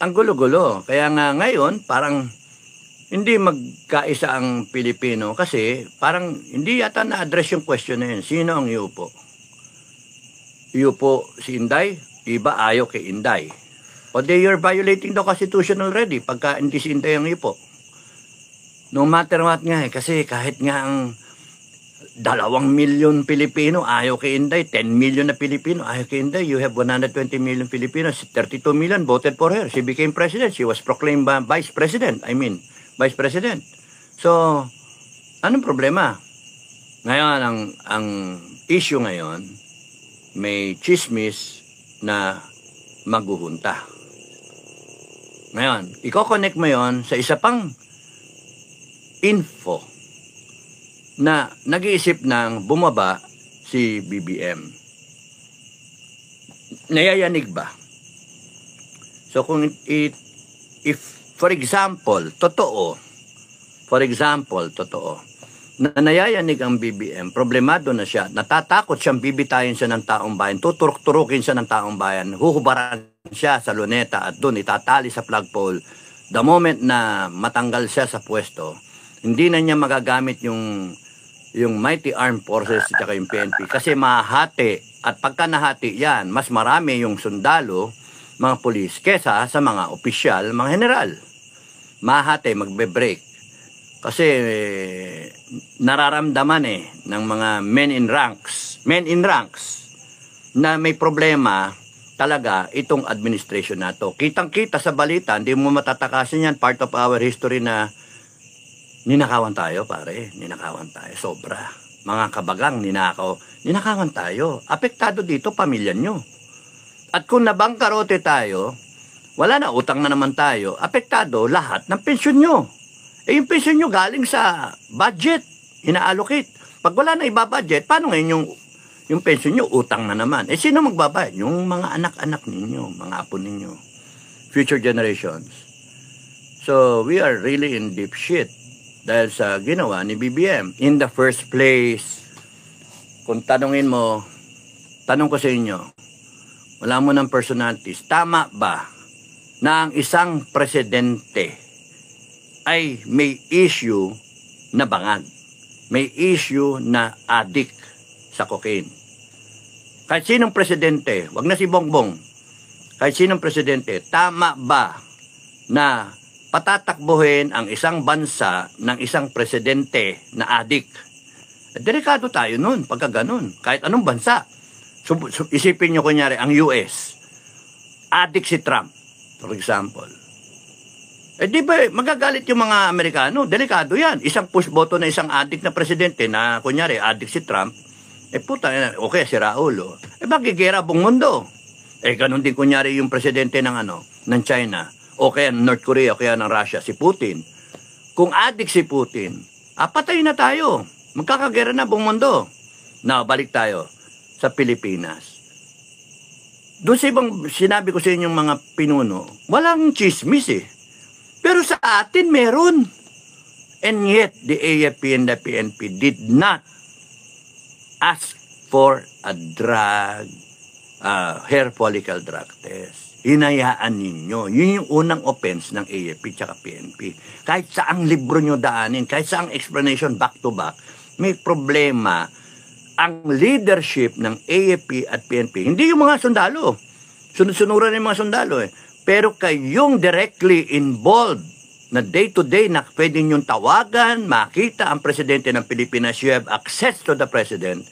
ang gulo-gulo. Kaya nga ngayon, parang hindi magkaisa ang Pilipino kasi parang hindi yata na-address yung question na yun. Sino ang iupo? Iupo si Inday? Iba ayaw kay Inday. O they are violating the Constitution already pagka hindi si Inday ang iupo. No matter what nga kasi kahit nga ang 2 milyon Pilipino ayaw kay Inday, 10 million na Pilipino ayaw kay Inday. You have 120 million Filipinos, 32 million voted for her. She became president. She was proclaimed vice president. Vice president. So, anong problema? Ngayon, ang issue ngayon, may chismis na maghuhunta. Ngayon, i-connect mo yon sa isa pang info na nag-iisip ng bumaba si BBM. Nayayanig ba? So kung if for example, totoo, na nayayanig ang BBM, problemado na siya, natatakot siyang bibitayin siya ng taong bayan, tuturok-turukin siya ng taong bayan, huhubaran siya sa luneta at doon itatali sa flagpole. The moment na matanggal siya sa pwesto, hindi na niya magagamit yung Mighty Armed Forces at yung PNP kasi mahati at pagka nahati yan, mas marami yung sundalo, mga pulis, kesa sa mga opisyal, mga general. Mahati, magbe-break. Kasi nararamdaman ng mga men in ranks na may problema talaga itong administration na to. Kitang-kita sa balita, hindi mo matatakasin yan, part of our history na ninakawan tayo, pare. Ninakawan tayo. Sobra. Mga kabagang ninakawan tayo. Apektado dito, pamilya nyo. At kung nabangkarote tayo, wala na, utang na naman tayo. Apektado lahat ng pensyon nyo. Yung pensyon nyo galing sa budget. Ina-allocate. Pag wala na ibabudget, paano ngayon yung pensyon nyo? Utang na naman. Sino magbabayad? Yung mga anak-anak ninyo, mga apo ninyo. Future generations. So, we are really in deep shit. Dahil sa ginawa ni BBM. In the first place, kung tanong ko sa inyo, wala mo ng personalities, tama ba na ang isang presidente ay may issue na bangag? May issue na addict sa cocaine? Kahit sinong presidente, wag na si Bongbong, kahit sinong presidente, tama ba na patatakbuhin ang isang bansa ng isang presidente na adik? Delikado tayo nun, pagka ganun. Kahit anong bansa. Isipin nyo kunyari, ang US. Adik si Trump, for example. Di ba, magagalit yung mga Amerikano? Delikado yan. Isang push button na isang adik na presidente na, kunyari, adik si Trump, puta, okay, si Raul, magigera buong mundo. Ganun din kunyari yung presidente ng China, o kaya North Korea, o kaya ng Russia, si Putin. Kung adik si Putin, patay na tayo. Magkakagera na buong mundo. Now, balik tayo sa Pilipinas. Doon sa ibang sinabi ko sa inyong mga pinuno, walang chismis Pero sa atin, meron. And yet, the AFP and the PNP did not ask for a hair follicle drug test. Hinayaan ninyo. Yun yung unang offense ng AFP tsaka PNP. Kahit saang libro nyo daanin, kahit saang explanation back to back, may problema ang leadership ng AFP at PNP. Hindi yung mga sundalo. Sunod-sunuran yung mga sundalo Pero kayong directly involved na day-to-day na pwede nyong tawagan, makita ang presidente ng Pilipinas, you have access to the president.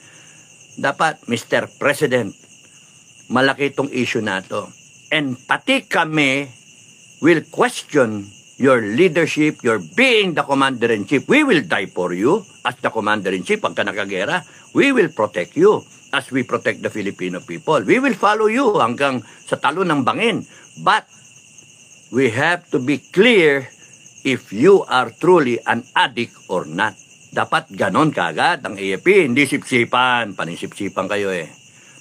Dapat, Mr. President, malaki itong issue na to. And pati kami will question your leadership, your being the commander-in-chief. We will die for you as the commander-in-chief. Pagka nakagera, we will protect you as we protect the Filipino people. We will follow you hanggang sa talo ng bangin. But we have to be clear if you are truly an addict or not. Dapat ganon kagad ang AFP. Hindi sipsipan. Panisipsipan kayo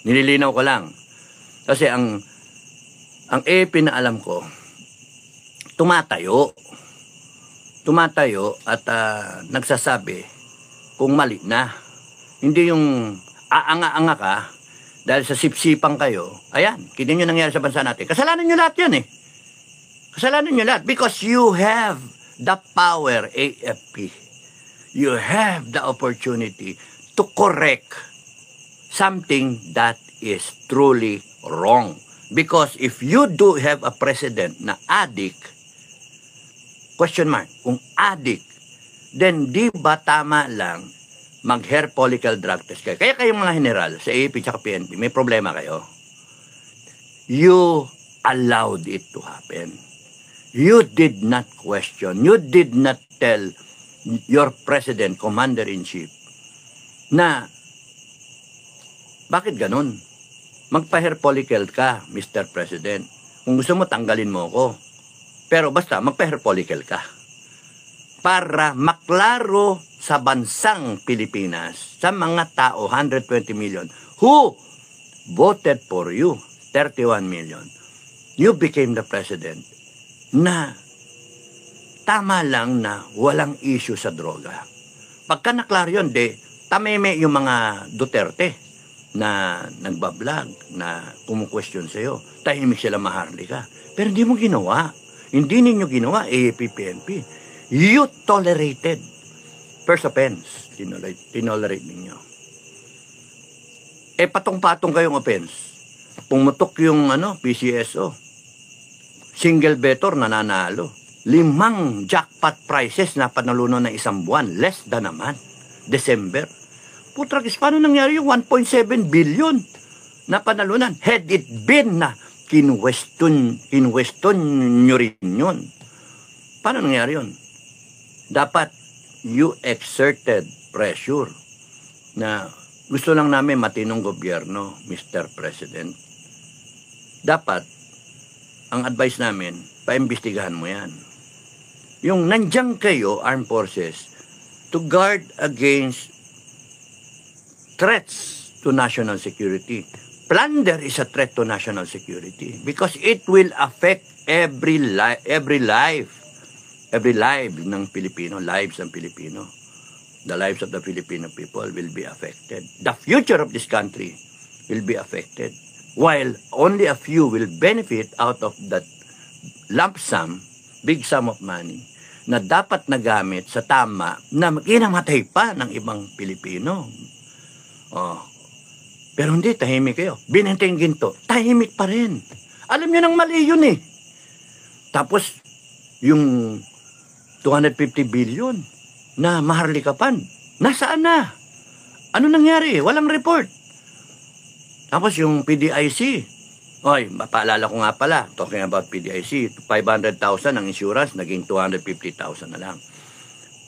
Nililinaw ko lang. Kasi ang AFP na alam ko, tumatayo at nagsasabi kung mali na. Hindi yung aanga-anga ka dahil sa sipsipan kayo. Ayan, kita nyo nangyari sa bansa natin. Kasalanan nyo lahat yan Kasalanan nyo lahat because you have the power, AFP. You have the opportunity to correct something that is truly wrong. Because if you do have a president na addict, question mark, kung addict, then di ba tama lang mag-hair follicle drug test kayo? Kaya kayong mga general sa AAP at PNP, may problema kayo. You allowed it to happen. You did not question. You did not tell your president, commander-in-chief, na bakit ganun? Magpa-hair follicle ka, Mr. President. Kung gusto mo, tanggalin mo ko. Pero basta, magpa-hair follicle ka. Para maklaro sa bansang Pilipinas, sa mga tao, 120 million, who voted for you, 31 million, you became the president na tama lang na walang issue sa droga. Pagka naklaro yun, tameme yung mga Duterte na nagbablog, na kumukwestiyon sa'yo. Tahimik sila, maharli ka. Pero hindi mo ginawa. Hindi ninyo ginawa, AAP-PNP. You tolerated. First offense, tinolerate ninyo. Patong-patong kayong offense. Pumutok yung PCSO. Single better nananalo. 5 jackpot prizes na panalunan ng isang buwan. Less than naman. December. Putragis, paano nangyari yung 1.7 billion na panalunan? Had it been na kinweston nyo rin yun. Paano nangyari yun? Dapat you exerted pressure na gusto lang namin matinong gobyerno, Mr. President. Dapat, ang advice namin, paimbestigahan mo yan. Yung nandiyan kayo, armed forces, to guard against threats to national security. Plunder is a threat to national security because it will affect every life ng Pilipino, lives ng Pilipino. The lives of the Filipino people will be affected. The future of this country will be affected. While only a few will benefit out of that lump sum, big sum of money, na dapat nagamit sa tama na kinamatay pa ng ibang Pilipino. Pero hindi, tahimik kayo. Binenteng ginto, tahimik pa rin. Alam nyo nang mali yun eh. Tapos, yung 250 billion na maharlikapan, nasaan na? Ano nangyari? Walang report. Tapos yung PDIC, mapaalala ko nga pala, talking about PDIC, 500,000 ang insurance, naging 250,000 na lang.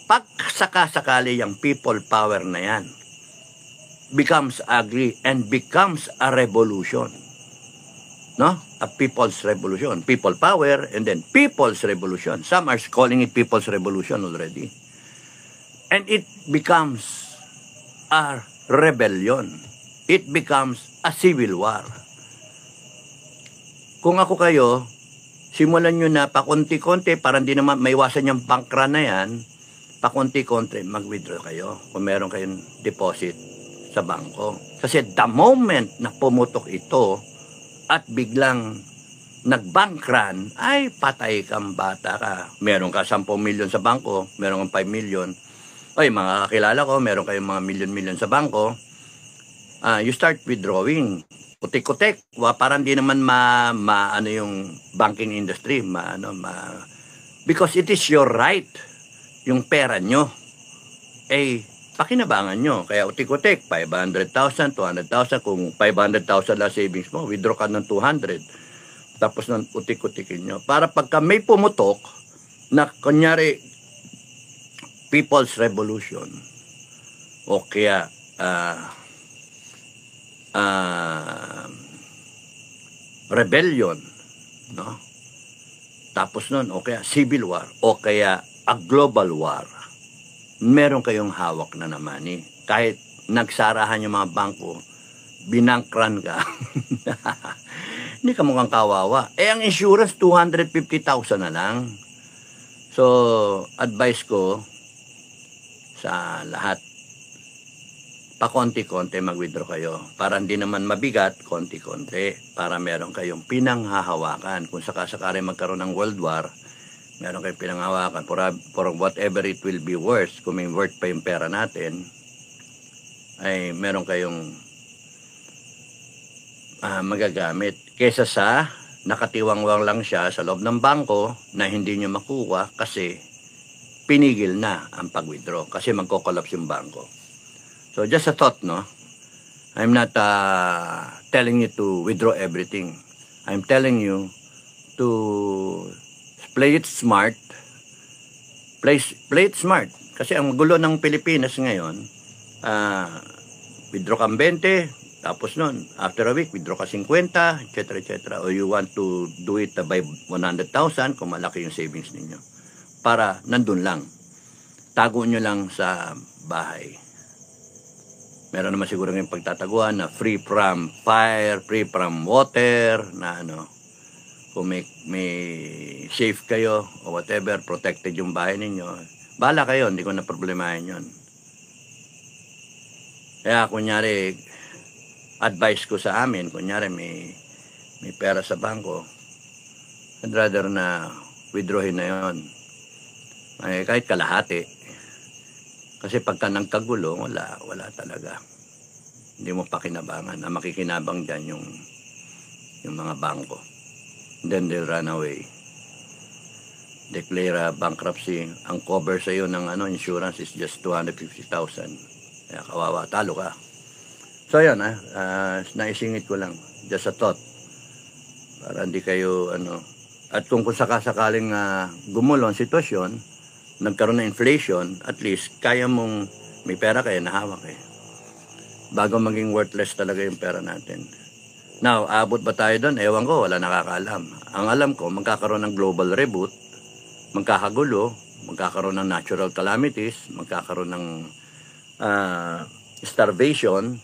Pag sakasakali yung people power na yan, becomes ugly and becomes a revolution. No? A people's revolution. People power and then people's revolution. Some are calling it people's revolution already. And it becomes a rebellion. It becomes a civil war. Kung ako kayo, simulan nyo na pakunti-kunti para hindi naman maiwasan yung bankra na yan, pakunti-kunti mag-withdraw kayo kung meron kayong deposit sa bangko. Kasi the moment na pumutok ito at biglang nag-bank run, ay patay kang bata ka. Meron ka 10 million sa bangko, meron kang 5 million. Ay, mga kakilala ko, meron kayong mga million-million sa bangko. You start withdrawing. Kutik-kutik. Parang di naman ano yung banking industry. Because it is your right. Yung pera nyo. Pakinabangan nyo. Kaya utik-utik, 500,000, 200,000. Kung 500,000 lang savings mo, withdraw ka ng 200. Tapos nun, utik-utikin nyo. Para pagka may pumutok, na kunyari, People's Revolution, o kaya, rebellion, no? Tapos nun, o kaya civil war, o kaya a global war, meron kayong hawak na naman eh. Kahit nagsarahan yung mga bangko, binangkran ka. Hindi ka mukhang kawawa. Ang insurance, 250,000 na lang. So, advice ko sa lahat, pakonti-konti mag-withdraw kayo. Para hindi naman mabigat, konti-konti. Para meron kayong pinanghahawakan. Kung sakasakali magkaroon ng World War, meron kayong pinanghahawakan. For whatever it will be worth, kung may worth pa yung pera natin, ay meron kayong magagamit. Kesa sa nakatiwangwang lang siya sa loob ng bangko na hindi nyo makuha kasi pinigil na ang pag-withdraw. Kasi magko-collapse yung bangko. So just a thought, no? I'm not telling you to withdraw everything. I'm telling you to play it smart. Play it smart. Kasi ang gulo ng Pilipinas ngayon, withdraw kang 20, tapos nun, after a week, withdraw ka 50, etc. etc. Or you want to do it by 100,000 kung malaki yung savings ninyo. Para nandun lang. Tago nyo lang sa bahay. Meron naman siguro yung pagtataguan na free from fire, free from water, na ano, kung may safe kayo o whatever, protected yung bahay ninyo. Bahala kayo, hindi ko na problemahin yun. Kaya kunyari, advice ko sa amin, kunyari may pera sa bangko, I'd rather na withdrawin na yun. Ay, kahit kalahati. Kasi pagka nagkagulo, wala talaga. Hindi mo pakinabangan. Ang makikinabang dyan yung mga bangko. Then they'll run away. Declare bankruptcy. Ang cover sa iyo ng insurance is just 250,000. Kaya kawawa, talo ka. So yan, naisingit ko lang. Just a thought. Para hindi kayo, At kung sakasakaling gumulo ang sitwasyon, nagkaroon ng inflation, at least kaya mong may pera kayo, nahawak eh. Bago maging worthless talaga yung pera natin. Now, abot ba tayo doon? Ewan ko, wala nakakaalam. Ang alam ko, magkakaroon ng global reboot, magkakagulo, magkakaroon ng natural calamities, magkakaroon ng starvation,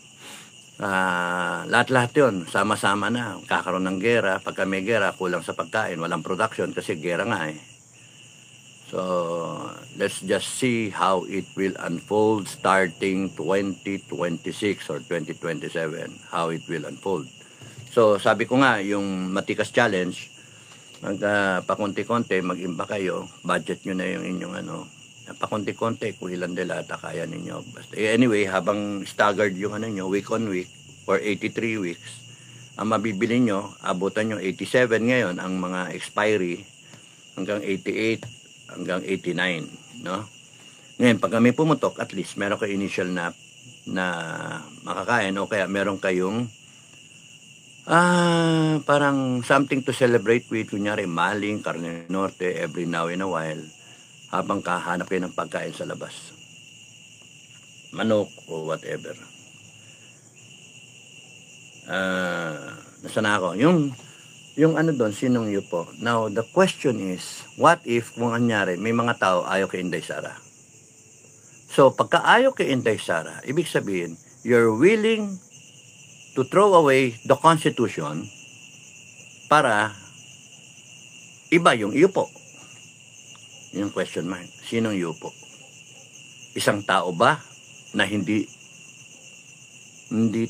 lahat-lahat yun, sama-sama na. Magkakaroon ng gera, pagka may gera, kulang sa pagkain, walang production kasi gera nga eh. So, let's just see how it will unfold starting 2026 or 2027, how it will unfold. So, sabi ko nga, yung Matikas Challenge, pakunti-konti, mag-imba kayo, budget nyo na yung inyong pakunti-konti, kung ilan dilata kaya ninyo. Basta, anyway, habang staggered yung nyo, week on week, for 83 weeks, ang mabibili nyo, abutan nyo 87 ngayon, ang mga expiry, hanggang 88, hanggang 89, no? Ngayon, pag kami pumutok, at least meron kayo initial na makakain o kaya meron kayong parang something to celebrate with, kunyari maling, karne norte, every now and a while, habang kahanap kayo ng pagkain sa labas. Manok o whatever. Nasaan ako? Yung doon, sinong yupo. Now, the question is, what if, kung anyari, may mga tao ayaw kay Inday Sara? So, pagka ayaw kay Inday Sara, ibig sabihin, you're willing to throw away the Constitution para iba yung yupo. Yung question mark. Sinong yupo? Isang tao ba na hindi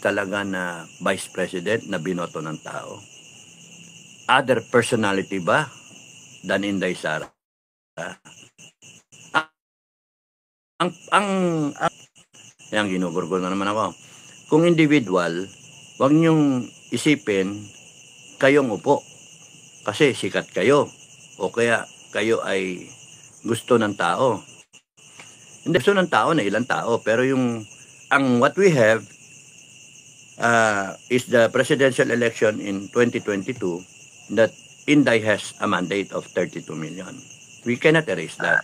talaga na Vice President na binoto ng tao? Other personality ba than Inday Sara? Yan, ginugurgol na naman ako. Kung individual, huwag niyong isipin kayong upo. Kasi sikat kayo. O kaya kayo ay gusto ng tao. Hindi gusto ng tao na ilang tao. Pero what we have is the presidential election in 2022 that Inday has a mandate of 32 million. We cannot erase that.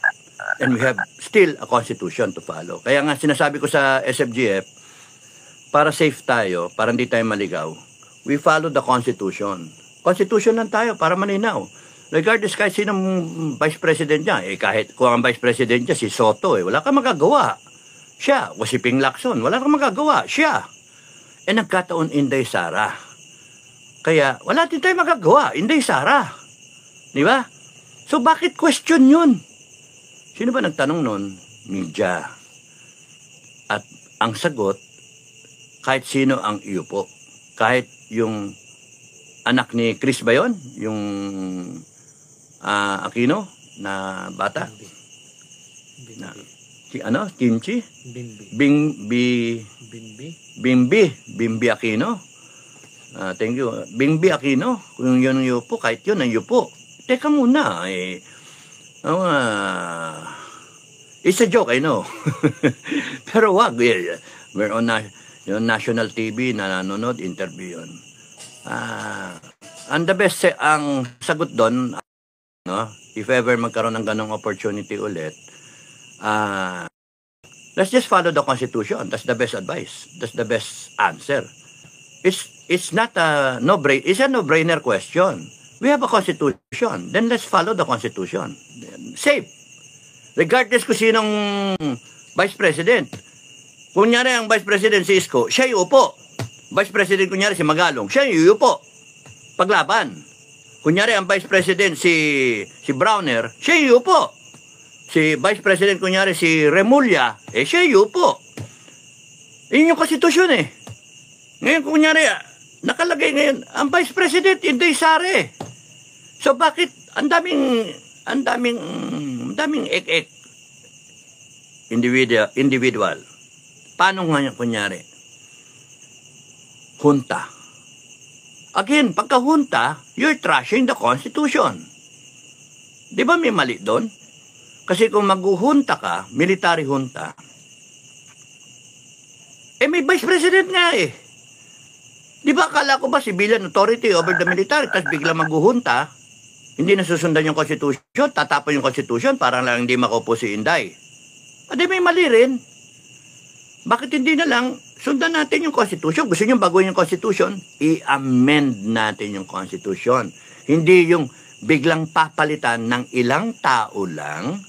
And we have still a constitution to follow. Kaya nga sinasabi ko sa SFGF, para safe tayo, para hindi tayo maligaw, we follow the constitution. Constitution lang tayo para maninaw. Regardless kahit sinong vice president niya, kahit kung ang vice president niya si Soto, wala kang magagawa. Siya, o si Ping Lacson, wala kang magagawa. Siya. Nagkataon Inday Sara. Kaya, wala din tayo magagawa. Inday Sara. Di ba? So, bakit question yun? Sino ba nagtanong nun? Media. At ang sagot, kahit sino ang iupo. Kahit yung anak ni Chris ba yun? Yung Aquino na bata? Na, si ano? Kimchi? Bimbi Aquino. Thank you. Bimbi Aquino. Kung yun ang yupo, kahit yun ang yupo. Teka muna. It's a joke, I know. Pero wag. We're on yung national TV na nanonood, interview yun. And the best, ang sagot doon, no, if ever magkaroon ng ganong opportunity ulit, let's just follow the Constitution. That's the best advice. That's the best answer. It's not a no-brainer. It's a no-brainer question. We have a Constitution. Then let's follow the Constitution. Safe. Regardless kung sinong Vice President. Kunyari ang Vice President si Isko, siya yung upo. Vice President kunyari si Magalong, siya yung upo. Paglaban. Kunyari ang Vice President si Browner, siya yung upo. Si Vice President kunyari si Remulla, siya yung upo. Yun yung konstitusyon eh. Ngayon kunyari, nakalagay ngayon, ang Vice President, Inday Sare. So bakit ang daming ek-ek individual. Paano nga kunyari? Junta. Again, pagka junta, you're trashing the Constitution. Di ba may mali doon? Kasi kung maghuhunta ka, military junta, may Vice President nga eh. Di ba akala ko ba civilian authority over the military, tapos bigla maghuhunta, hindi nasusundan yung Constitution, tatapon yung Constitution, parang lang hindi makupo si Inday. Adi may mali rin. Bakit hindi na lang sundan natin yung Constitution? Gusto nyo baguhin yung Constitution? I-amend natin yung Constitution. Hindi yung biglang papalitan ng ilang tao lang